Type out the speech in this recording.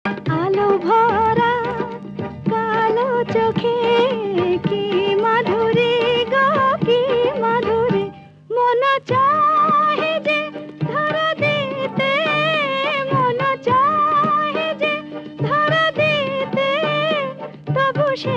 আলো ভরা কালো চোখে কি মাধুরী গো কি মাধুরী, মন চাহে যে ধরা দিতে, মন চাহে যে ধরা দিতে, তবু সে